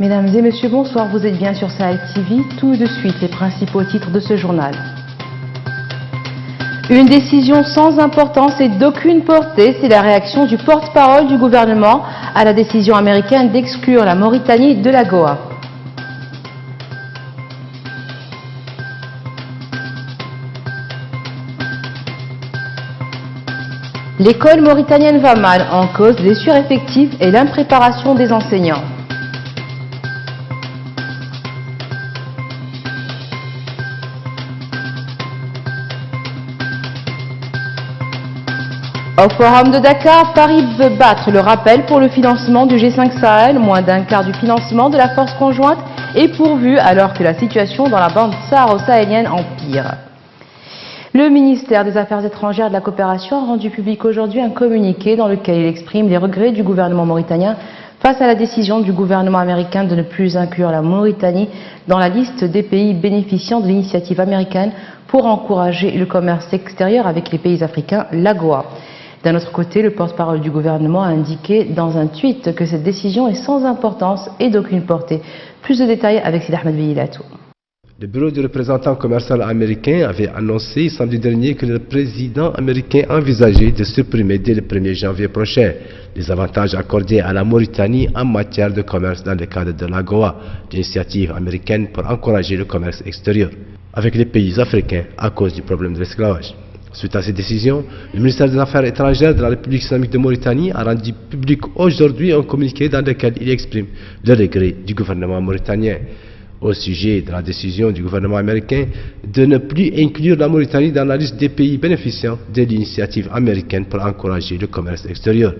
Mesdames et messieurs, bonsoir, vous êtes bien sur Sahel TV. Tout de suite, les principaux titres de ce journal. Une décision sans importance et d'aucune portée, c'est la réaction du porte-parole du gouvernement à la décision américaine d'exclure la Mauritanie de l'AGOA. L'école mauritanienne va mal, en cause les sureffectifs et l'impréparation des enseignants. Au Forum de Dakar, Paris veut battre le rappel pour le financement du G5 Sahel, moins d'un quart du financement de la force conjointe est pourvu alors que la situation dans la bande saharo-sahélienne empire. Le ministère des Affaires étrangères et de la coopération a rendu public aujourd'hui un communiqué dans lequel il exprime les regrets du gouvernement mauritanien face à la décision du gouvernement américain de ne plus inclure la Mauritanie dans la liste des pays bénéficiant de l'initiative américaine pour encourager le commerce extérieur avec les pays africains, l'AGOA. D'un autre côté, le porte-parole du gouvernement a indiqué dans un tweet que cette décision est sans importance et d'aucune portée. Plus de détails avec Sid Ahmed Beilatou. Le bureau du représentant commercial américain avait annoncé samedi dernier que le président américain envisageait de supprimer dès le 1er janvier prochain les avantages accordés à la Mauritanie en matière de commerce dans le cadre de l'AGOA, l'initiative américaine pour encourager le commerce extérieur avec les pays africains à cause du problème de l'esclavage. Suite à cette décision, le ministère des Affaires étrangères de la République islamique de Mauritanie a rendu public aujourd'hui un communiqué dans lequel il exprime le regret du gouvernement mauritanien au sujet de la décision du gouvernement américain de ne plus inclure la Mauritanie dans la liste des pays bénéficiant de l'initiative américaine pour encourager le commerce extérieur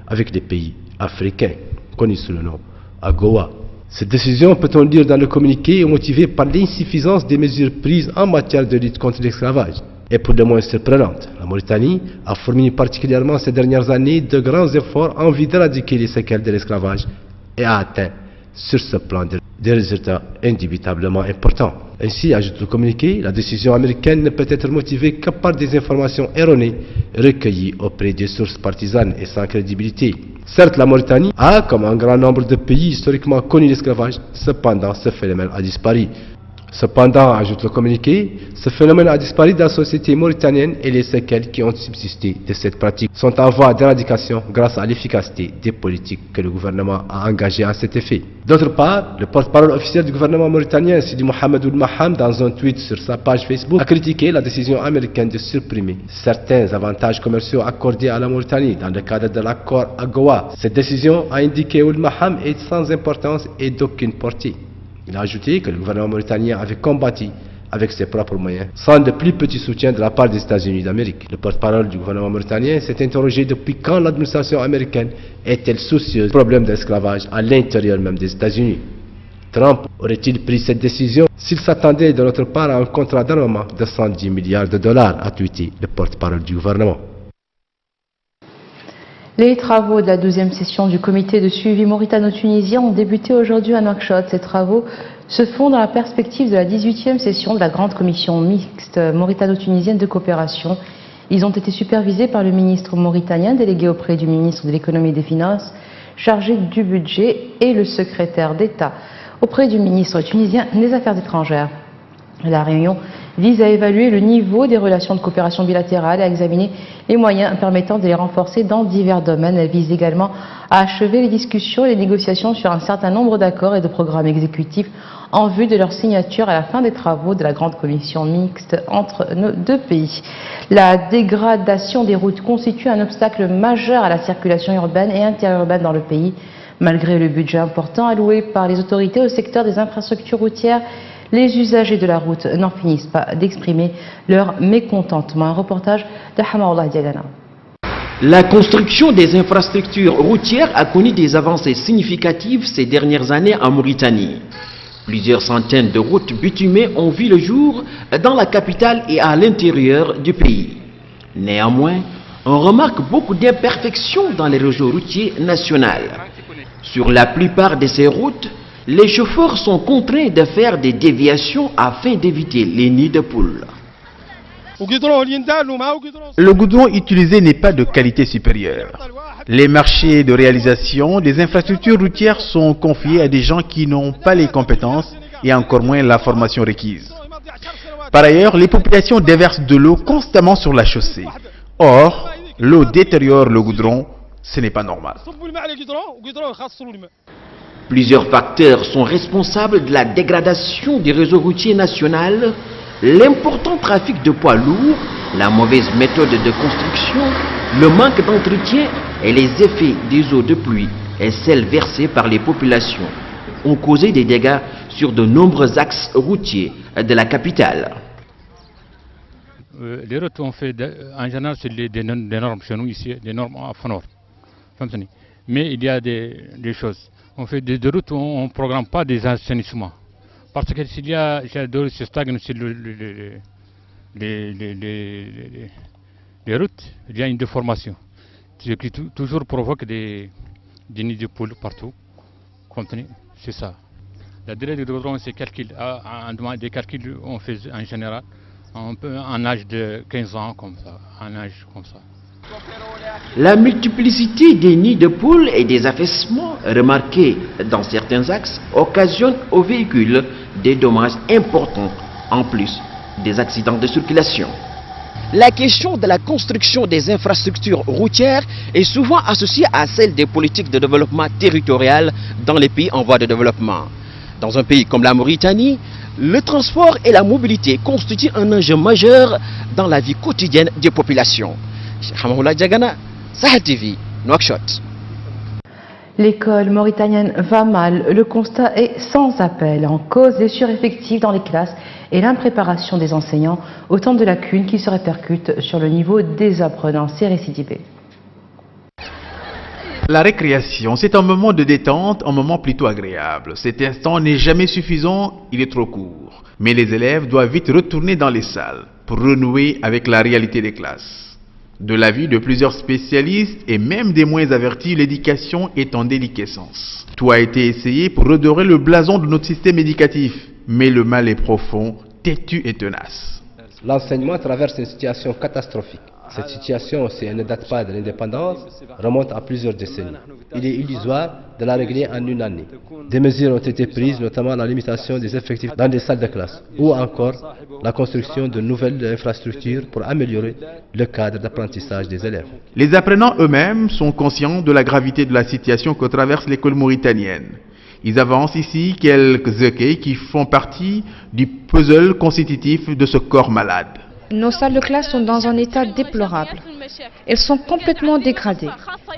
avec les pays africains, connus sous le nom AGOA. Cette décision, peut-on lire dans le communiqué, est motivée par l'insuffisance des mesures prises en matière de lutte contre l'esclavage. Et pour le moins surprenante, la Mauritanie a fourni particulièrement ces dernières années de grands efforts en vue d'éradiquer les séquelles de l'esclavage et a atteint sur ce plan des résultats indubitablement importants. Ainsi, ajoute le communiqué, la décision américaine ne peut être motivée que par des informations erronées recueillies auprès des sources partisanes et sans crédibilité. Certes, la Mauritanie a, comme un grand nombre de pays historiquement connu l'esclavage, cependant ce phénomène a disparu. Cependant, ajoute le communiqué, ce phénomène a disparu dans la société mauritanienne et les séquelles qui ont subsisté de cette pratique sont en voie d'éradication grâce à l'efficacité des politiques que le gouvernement a engagées à cet effet. D'autre part, le porte-parole officiel du gouvernement mauritanien, Sidi Mohamed Ould Maham, dans un tweet sur sa page Facebook, a critiqué la décision américaine de supprimer certains avantages commerciaux accordés à la Mauritanie dans le cadre de l'accord AGOA. Cette décision, a indiqué Ould Maham, est sans importance et d'aucune portée. Il a ajouté que le gouvernement mauritanien avait combattu avec ses propres moyens, sans le plus petit soutien de la part des États-Unis d'Amérique. Le porte-parole du gouvernement mauritanien s'est interrogé depuis quand l'administration américaine est-elle soucieuse du problème de l'esclavage à l'intérieur même des États-Unis. Trump aurait-il pris cette décision s'il s'attendait de notre part à un contrat d'armement de 110 milliards de dollars, a tweeté le porte-parole du gouvernement. Les travaux de la 12e session du comité de suivi mauritano-tunisien ont débuté aujourd'hui à Nouakchott. Ces travaux se font dans la perspective de la 18e session de la grande commission mixte mauritano-tunisienne de coopération. Ils ont été supervisés par le ministre mauritanien délégué auprès du ministre de l'économie et des finances chargé du budget et le secrétaire d'État auprès du ministre tunisien des Affaires étrangères. La réunion vise à évaluer le niveau des relations de coopération bilatérale et à examiner les moyens permettant de les renforcer dans divers domaines. Elle vise également à achever les discussions et les négociations sur un certain nombre d'accords et de programmes exécutifs en vue de leur signature à la fin des travaux de la grande commission mixte entre nos deux pays. La dégradation des routes constitue un obstacle majeur à la circulation urbaine et interurbaine dans le pays. Malgré le budget important alloué par les autorités au secteur des infrastructures routières, les usagers de la route n'en finissent pas d'exprimer leur mécontentement. Un reportage de Hamaoullah Dialana. La construction des infrastructures routières a connu des avancées significatives ces dernières années en Mauritanie. Plusieurs centaines de routes bitumées ont vu le jour dans la capitale et à l'intérieur du pays. Néanmoins, on remarque beaucoup d'imperfections dans les réseaux routiers nationaux. Sur la plupart de ces routes, les chauffeurs sont contraints de faire des déviations afin d'éviter les nids de poules. Le goudron utilisé n'est pas de qualité supérieure. Les marchés de réalisation des infrastructures routières sont confiés à des gens qui n'ont pas les compétences et encore moins la formation requise. Par ailleurs, les populations déversent de l'eau constamment sur la chaussée. Or, l'eau détériore le goudron, ce n'est pas normal. Plusieurs facteurs sont responsables de la dégradation du réseau routier national: l'important trafic de poids lourds, la mauvaise méthode de construction, le manque d'entretien et les effets des eaux de pluie et celles versées par les populations ont causé des dégâts sur de nombreux axes routiers de la capitale. Les routes, on fait en général des normes chez nous ici, des normes à Fanor. Mais il y a des choses. On fait des routes où on ne programme pas des assainissements. Parce que s'il y a de l'eau qui se stagne sur les routes, il y a une déformation. Ce qui toujours provoque des nids de poules partout. C'est ça. La durée du goudron, c'est des calculs on fait en général. Un âge de 15 ans comme ça, un âge comme ça. La multiplicité des nids de poules et des affaissements remarqués dans certains axes occasionne aux véhicules des dommages importants, en plus des accidents de circulation. La question de la construction des infrastructures routières est souvent associée à celle des politiques de développement territorial dans les pays en voie de développement. Dans un pays comme la Mauritanie, le transport et la mobilité constituent un enjeu majeur dans la vie quotidienne des populations. Hamaoula Diagana, Sahel TV, Nouakchott. L'école mauritanienne va mal. Le constat est sans appel. En cause des sureffectifs dans les classes et l'impréparation des enseignants, autant de lacunes qui se répercutent sur le niveau des apprenants. C'est récidivé. La récréation, c'est un moment de détente, un moment plutôt agréable. Cet instant n'est jamais suffisant, il est trop court. Mais les élèves doivent vite retourner dans les salles pour renouer avec la réalité des classes. De l'avis de plusieurs spécialistes et même des moins avertis, l'éducation est en déliquescence. Tout a été essayé pour redorer le blason de notre système éducatif, mais le mal est profond, têtu et tenace. L'enseignement traverse une situation catastrophique. Cette situation, si elle ne date pas de l'indépendance, remonte à plusieurs décennies. Il est illusoire de la régler en une année. Des mesures ont été prises, notamment la limitation des effectifs dans les salles de classe, ou encore la construction de nouvelles infrastructures pour améliorer le cadre d'apprentissage des élèves. Les apprenants eux-mêmes sont conscients de la gravité de la situation que traverse l'école mauritanienne. Ils avancent ici quelques écueils qui font partie du puzzle constitutif de ce corps malade. Nos salles de classe sont dans un état déplorable. Elles sont complètement dégradées.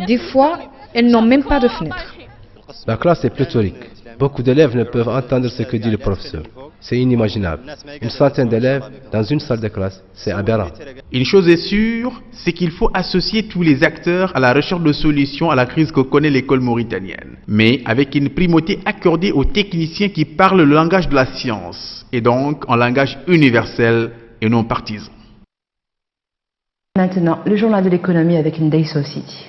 Des fois, elles n'ont même pas de fenêtres. La classe est pléthorique. Beaucoup d'élèves ne peuvent entendre ce que dit le professeur. C'est inimaginable. Une centaine d'élèves dans une salle de classe, c'est aberrant. Une chose est sûre, c'est qu'il faut associer tous les acteurs à la recherche de solutions à la crise que connaît l'école mauritanienne. Mais avec une primauté accordée aux techniciens qui parlent le langage de la science, et donc en langage universel et non partisan. Maintenant, le journal de l'économie avec une Day City.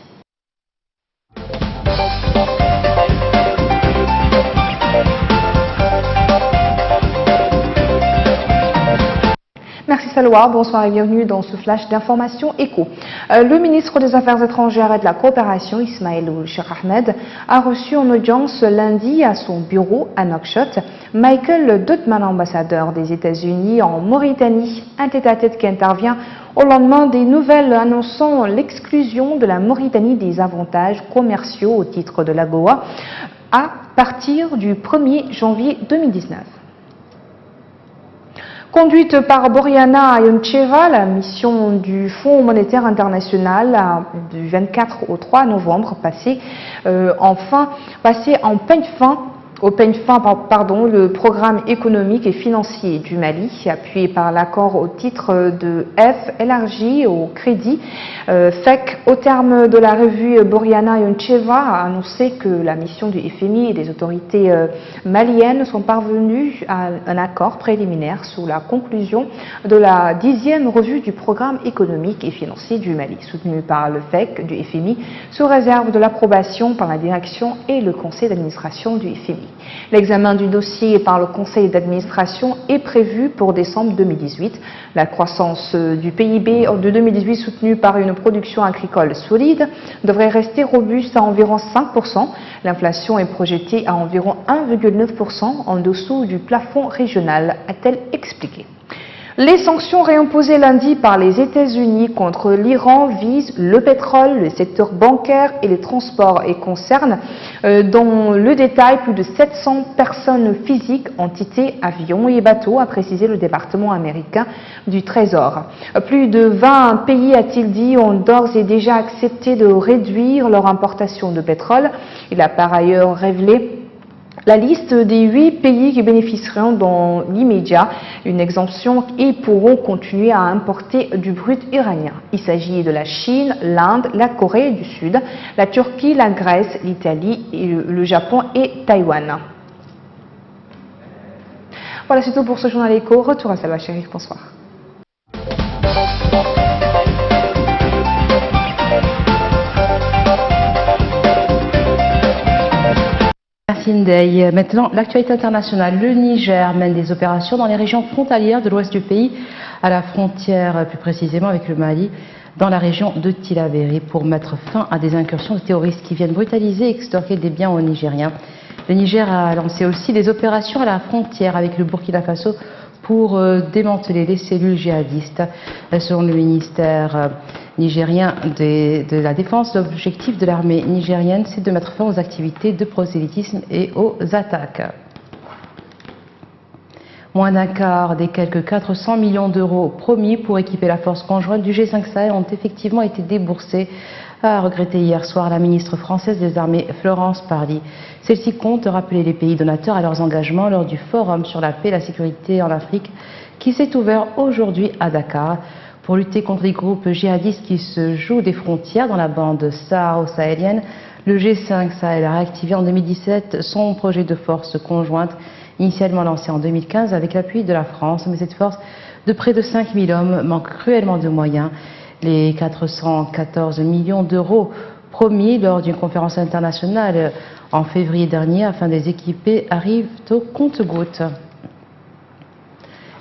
Merci Salwa, bonsoir et bienvenue dans ce flash d'information éco. Le ministre des Affaires étrangères et de la coopération, Ismaël Cheikh Ahmed, a reçu en audience lundi à son bureau à Nouakchott Michael Duttman, ambassadeur des États-Unis en Mauritanie, un tête-à-tête qui intervient au lendemain des nouvelles annonçant l'exclusion de la Mauritanie des avantages commerciaux au titre de l'AGOA à partir du 1er janvier 2019. Conduite par Boriana Ayoncheva, la mission du Fonds monétaire international du 24 au 3 novembre passé au peigne fin, le programme économique et financier du Mali, appuyé par l'accord au titre de F élargi au crédit. FEC, au terme de la revue, Boriana Ayoncheva a annoncé que la mission du FMI et des autorités maliennes sont parvenues à un accord préliminaire sous la conclusion de la 10e revue du programme économique et financier du Mali, soutenue par le FEC du FMI, sous réserve de l'approbation par la direction et le conseil d'administration du FMI. pays. L'examen du dossier par le conseil d'administration est prévu pour décembre 2018. La croissance du PIB de 2018 soutenue par une production agricole solide devrait rester robuste à environ 5%. L'inflation est projetée à environ 1,9% en dessous du plafond régional, a-t-elle expliqué. Les sanctions réimposées lundi par les États-Unis contre l'Iran visent le pétrole, le secteur bancaire et les transports et concernent, dans le détail, plus de 700 personnes physiques, entités, avions et bateaux, a précisé le département américain du Trésor. Plus de 20 pays, a-t-il dit, ont d'ores et déjà accepté de réduire leur importation de pétrole. Il a par ailleurs révélé la liste des 8 pays qui bénéficieront dans l'immédiat une exemption et pourront continuer à importer du brut iranien. Il s'agit de la Chine, l'Inde, la Corée du Sud, la Turquie, la Grèce, l'Italie, le Japon et Taïwan. Voilà, c'est tout pour ce journal éco. Retour à Salwa Chérif, bonsoir. Merci Ndeye. Maintenant, l'actualité internationale. Le Niger mène des opérations dans les régions frontalières de l'ouest du pays, à la frontière plus précisément avec le Mali, dans la région de Tillabéri, pour mettre fin à des incursions de terroristes qui viennent brutaliser et extorquer des biens aux Nigériens. Le Niger a lancé aussi des opérations à la frontière avec le Burkina Faso pour démanteler les cellules djihadistes. Selon le ministère nigérien de la Défense, l'objectif de l'armée nigérienne, c'est de mettre fin aux activités de prosélytisme et aux attaques. Moins d'un quart des quelques 400 millions d'euros promis pour équiper la force conjointe du G5 Sahel ont effectivement été déboursés, a regretté hier soir la ministre française des Armées Florence Parly. Celle-ci compte rappeler les pays donateurs à leurs engagements lors du Forum sur la paix et la sécurité en Afrique qui s'est ouvert aujourd'hui à Dakar. Pour lutter contre les groupes djihadistes qui se jouent des frontières dans la bande saharo-sahélienne, le G5 Sahel a réactivé en 2017 son projet de force conjointe, initialement lancé en 2015 avec l'appui de la France. Mais cette force de près de 5000 hommes manque cruellement de moyens. Les 414 millions d'euros promis lors d'une conférence internationale en février dernier afin de les équiper arrivent au compte-gouttes.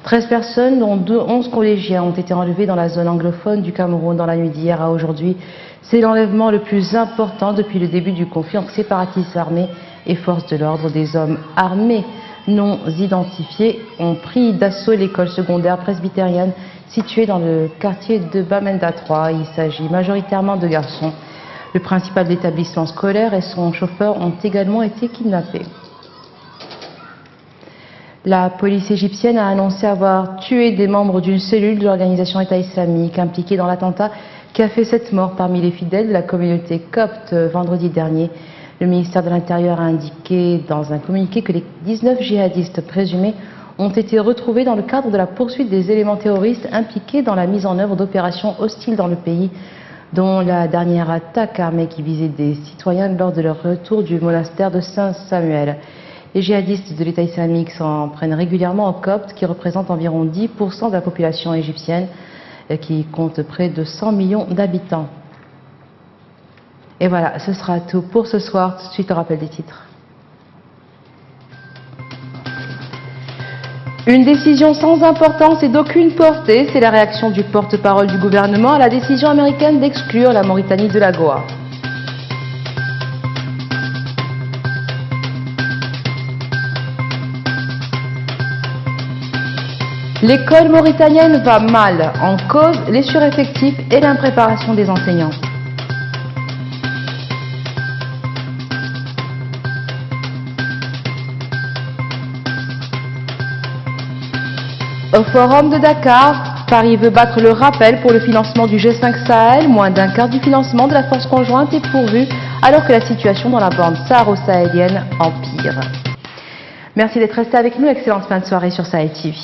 13 personnes, dont 11 collégiens, ont été enlevées dans la zone anglophone du Cameroun dans la nuit d'hier à aujourd'hui. C'est l'enlèvement le plus important depuis le début du conflit entre séparatistes armés et forces de l'ordre. Des hommes armés non identifiés ont pris d'assaut l'école secondaire presbytérienne située dans le quartier de Bamenda 3. Il s'agit majoritairement de garçons. Le principal de l'établissement scolaire et son chauffeur ont également été kidnappés. La police égyptienne a annoncé avoir tué des membres d'une cellule de l'organisation État islamique impliquée dans l'attentat qui a fait 7 morts parmi les fidèles de la communauté copte vendredi dernier. Le ministère de l'Intérieur a indiqué dans un communiqué que les 19 djihadistes présumés ont été retrouvés dans le cadre de la poursuite des éléments terroristes impliqués dans la mise en œuvre d'opérations hostiles dans le pays, dont la dernière attaque armée qui visait des citoyens lors de leur retour du monastère de Saint-Samuel. Les djihadistes de l'État islamique s'en prennent régulièrement aux Coptes, qui représentent environ 10% de la population égyptienne, qui compte près de 100 millions d'habitants. Et voilà, ce sera tout pour ce soir. Tout de suite, le rappel des titres. Une décision sans importance et d'aucune portée, c'est la réaction du porte-parole du gouvernement à la décision américaine d'exclure la Mauritanie de l'AGOA. L'école mauritanienne va mal, en cause les sureffectifs et l'impréparation des enseignants. Au forum de Dakar, Paris veut battre le rappel pour le financement du G5 Sahel. Moins d'un quart du financement de la force conjointe est pourvu alors que la situation dans la bande saharo-sahélienne empire. Merci d'être resté avec nous. Excellente fin de soirée sur Sahel TV.